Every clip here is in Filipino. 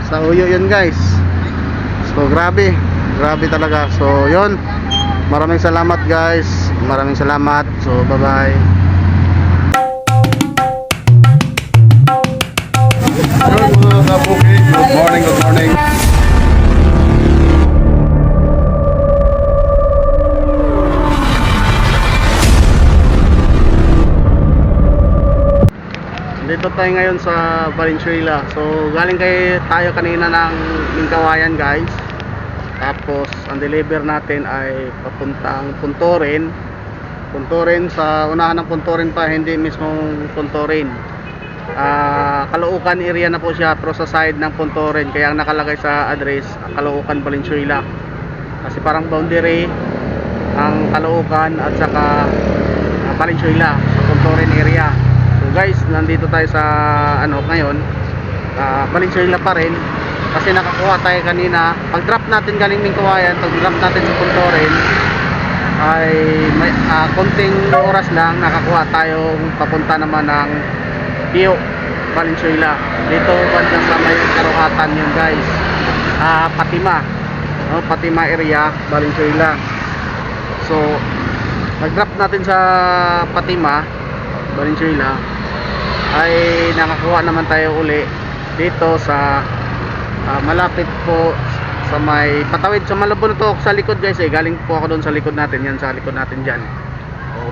Sa Uyo yun guys. So grabe talaga. So yun, maraming salamat guys, maraming salamat. So bye bye. Good morning, good morning. Dito tayo ngayon sa Valenzuela. So galing tayo kanina ng Mingkawayan guys. Tapos ang deliver natin ay papuntang Puntorin. Puntorin, sa unahan ng Puntorin pa, hindi mismong Puntorin. Caloocan area na po siya, pero sa side ng Puntorin. Kaya ang nakalagay sa address, Caloocan, Valenzuela. Kasi parang boundary ang Caloocan at saka Valenzuela sa Puntorin area. So guys, nandito tayo sa ngayon, Valenzuela pa rin. Kasi nakakuha tayo kanina. Pag drop natin galing Mingkawayan, pag drop natin sa Puntorin ay may konting oras lang nakakuha tayo papunta naman ng Pio, Valenzuela. Dito bandang sa may Karuhatan yun guys. Patima, Patima area, Valenzuela. So nag-drop natin sa Patima, Valenzuela, ay nakakuha naman tayo uli dito sa malapit po sa may patawid sa Malabon to sa likod guys. Galing po ako doon sa likod natin, yan sa likod natin dyan.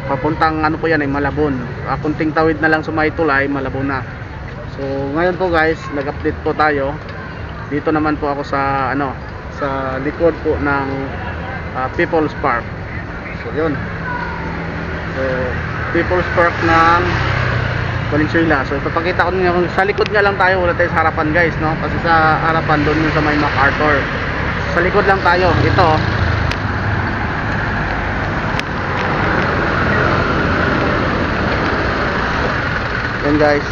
Papuntang po yan ay Malabon. Kunting tawid na lang sa may tulay, Malabon na. So ngayon po guys, nag-update po tayo. Dito naman po ako sa sa likod po ng People's Park. So yun. So People's Park ng Valenzuela. So ipapakita ko ninyo, sa likod nga lang tayo, wala tayo sa harapan guys, no? Kasi sa harapan doon yung sa may MacArthur. Sa likod lang tayo. Ito. Yan guys.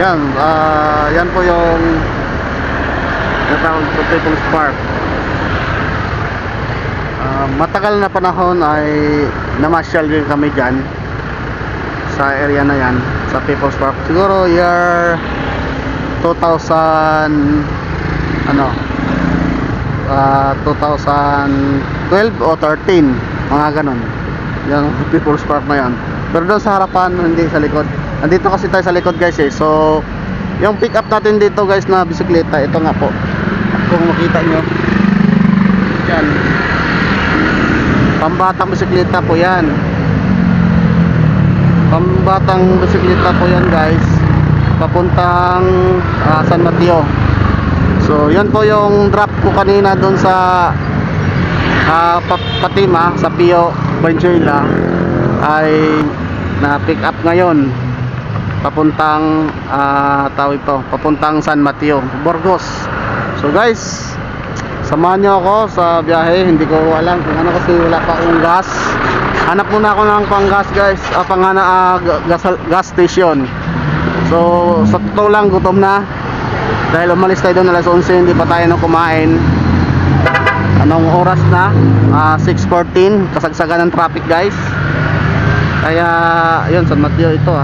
Yan, yan po yung natawag sa People's Park. Matagal na panahon ay namasyal din kami dyan sa area na yan, sa People's Park. Siguro year 2000 2012 o 13, mga ganun, yung People's Park na yan. Pero doon sa harapan, hindi sa likod. Nandito kasi tayo sa likod guys so yung pick up natin dito guys na bisikleta, ito nga po, kung makita nyo yan, pambatang bisikleta po yan. Pambatang bisikleta po yan guys, papuntang San Mateo. So yan po yung drop ko kanina doon sa Patima, sa Pio, Valenzuela, ay na pick up ngayon papuntang papuntang San Mateo, Burgos. So guys, samahan nyo ako sa biyahe. Hindi ko alam kung ano kasi wala pa akong gas. Hanap muna ako ng panggas guys, gas station. So sa totoo lang, gutom na. Dahil umalis tayo doon alas 11, hindi pa tayo nang kumain. Anong oras na? 6:14, kasagsagan ng traffic guys. Kaya yun, San Mateo ito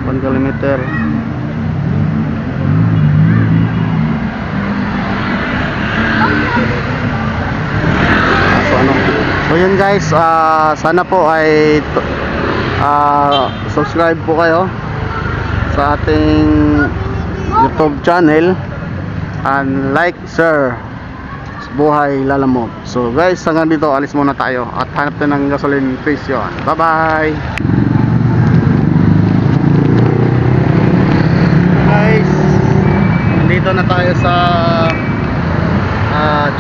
1 kilometer. So yun guys, sana po ay subscribe po kayo sa ating YouTube channel, and like, share Buhay Lalamove. So guys, hanggang dito, alis muna tayo at hanap tayo ng gasoline station. Bye bye guys, nandito na tayo sa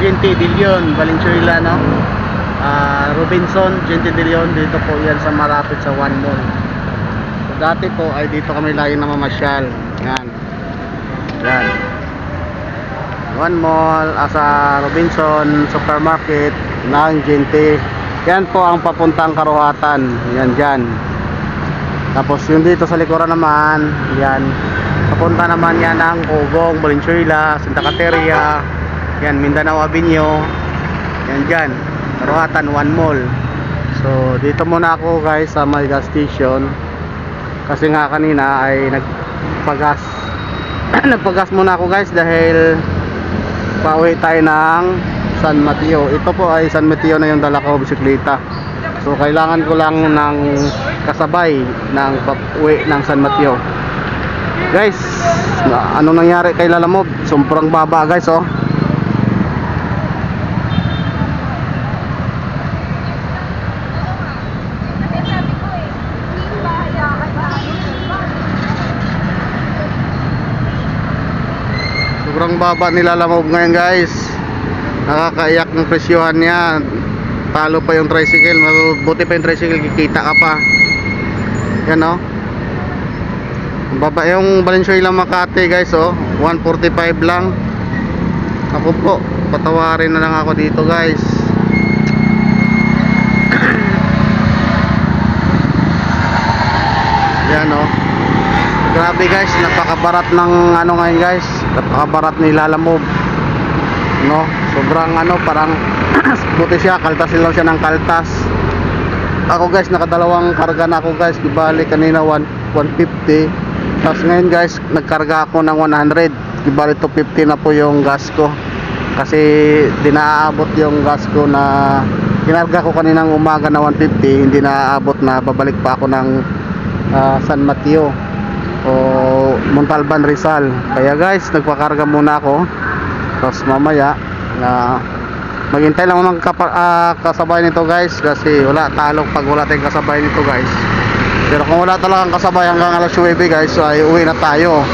GNT De Leon, Valenzuela, no? Robinson, GNT De Leon, dito po yan sa malapit sa One Mall. So dati po ay dito kami lagi namamasyal. Yan One Mall, sa Robinson Supermarket ng GNT. Yan po ang papuntang Karuhatan. Yan dyan. Tapos yung dito sa likuran naman, yan, papunta naman yan ng Cogong, Valenzuela, Santa Cateria, yan, Mindanao Avenue. Yan dyan, Karuhatan, One Mall. So So dito muna ako guys sa may gas station. Kasi nga kanina ay nagpagas nagpagas muna ako guys dahil pauwi tayo ng San Mateo. Ito po ay San Mateo na yung dala ko bisikleta. So kailangan ko lang ng kasabay ng pauwi ng San Mateo. Guys, ano nangyari kay Lalamove? Sobrang baba guys oh. Sobrang baba ni Lalamove ngayon guys. Nakakaiyak ng presyohan niya. Talo pa yung tricycle. Mabuti pa yung tricycle, kikita ka pa. Yan oh. Baba yung Valenzuela Makati guys oh. 145 lang. Ako po, patawarin na lang ako dito guys. Yan oh. Grabe guys, napakabarat ng ano ngayon guys. Napakabarat ni Lalamove. No, sobrang ano, parang buti siya, kaltasin lang siya ng kaltas. Ako guys, nakadalawang karga na ako guys. Ibalik kanina 150. Tapos ngayon guys, nagkarga ako ng 100. Ibalik 250 na po yung gas ko. Kasi dinaabot yung gas ko na kinarga ko kaninang umaga na 150. Hindi naaabot na babalik pa ako ng San Mateo o Montalban, Rizal. Kaya guys, nagpakarga muna ako. Tapos mamaya maghintay lang ako ng kasabay nito guys. Kasi wala, talong pag wala tayong kasabay nito guys. Pero kung wala talagang kasabay hanggang alas 9 guys, ay uwi na tayo.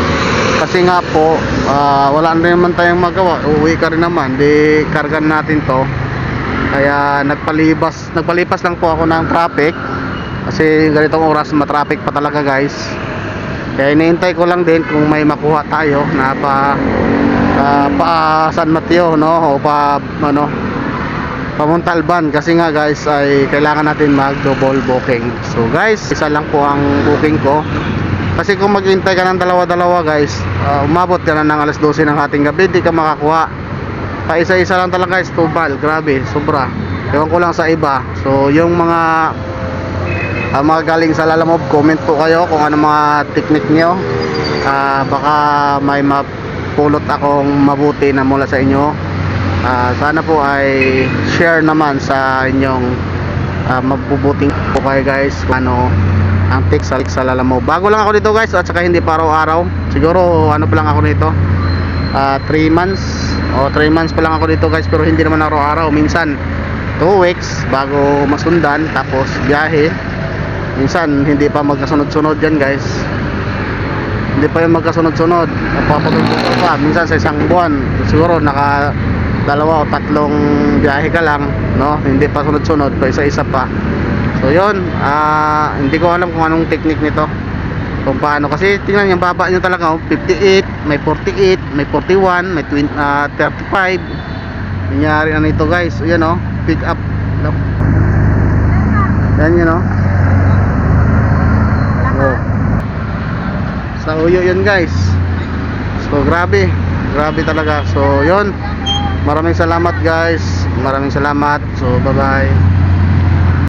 Kasi nga po wala na naman tayong magawa. Uwi ka rin naman, di kargan natin to. Kaya nagpalipas lang po ako ng traffic. Kasi ganitong oras matraffic pa talaga guys. Kaya iniintay ko lang din kung may makuha tayo na pa San Mateo no, o pa Montalban. Kasi nga guys ay kailangan natin mag double booking. So guys, isa lang po ang booking ko. Kasi kung maghintay ka ng dalawa guys, umabot ka na ng alas 12 ng ating gabi, di ka makakuha. Pa isa-isa lang talaga guys, tubal, grabe, sobra. Ewan ko lang sa iba. So yung mga galing sa Lalamove, comment po kayo kung ano mga technique nyo. Baka may mapulot akong mabuti na mula sa inyo. Sana po ay share naman sa inyong mabubuting po kayo guys kung ano ang tips sa Lalamove. Bago lang ako dito guys, at saka hindi pa araw-araw. Siguro ano pa lang ako nito 3 months o 3 months pa lang ako dito guys. Pero hindi naman araw-araw, minsan 2 weeks bago masundan. Tapos biyahe, minsan hindi pa magkasunod-sunod yan guys. Hindi pa yung magkasunod-sunod, napapagod pa. Minsan sa isang buwan siguro naka 2 o 3 biyahe ka lang no? Hindi pa sunod-sunod, pa isa-isa pa. So yun, hindi ko alam kung anong technique nito, kung paano. Kasi tingnan yung baba nyo talaga 58, may 48, may 41, may 35. Nangyari na nito guys. Yan o, pick up no? Yan yun o. Sa Uyo yun guys. So grabe talaga. So yun, maraming salamat guys, maraming salamat. So bye bye.